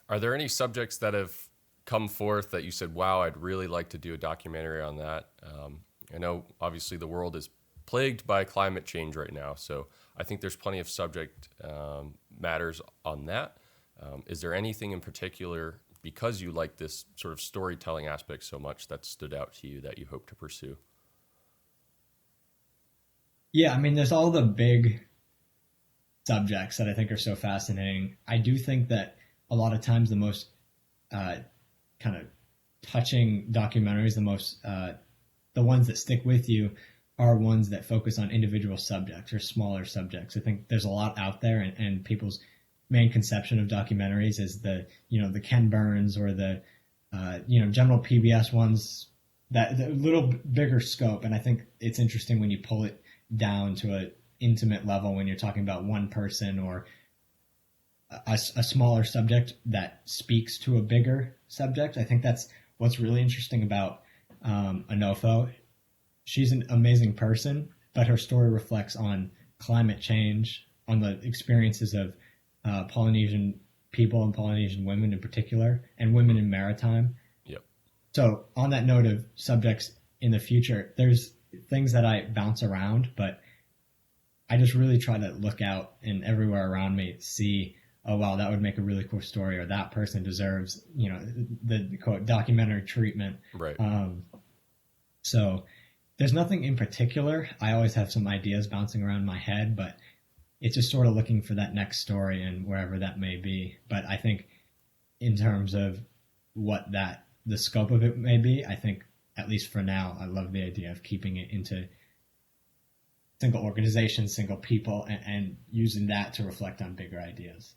Are there any subjects that have come forth that you said, wow, I'd really like to do a documentary on that? I know obviously the world is plagued by climate change right now, so I think there's plenty of subject matters on that. Is there anything in particular, because you like this sort of storytelling aspect so much, that stood out to you that you hope to pursue? Yeah, I mean, there's all the big subjects that I think are so fascinating. I do think that a lot of times the most uh, kind of touching documentaries, the ones that stick with you, are ones that focus on individual subjects or smaller subjects. I think there's a lot out there, and people's main conception of documentaries is the Ken Burns or the general PBS ones, that the little bigger scope. And I think it's interesting when you pull it down to a intimate level when you're talking about one person or a smaller subject that speaks to a bigger subject. I think that's what's really interesting about Anofo. She's an amazing person, but her story reflects on climate change, on the experiences of Polynesian people and Polynesian women in particular, and women in maritime. Yep. So, on that note of subjects in the future, there's things that I bounce around, but I just really try to look out and everywhere around me see, oh wow, that would make a really cool story, or that person deserves, the quote documentary treatment. Right. So there's nothing in particular. I always have some ideas bouncing around my head, but it's just sort of looking for that next story and wherever that may be. But I think in terms of the scope of it may be, I think at least for now, I love the idea of keeping it into single organizations, single people, and using that to reflect on bigger ideas.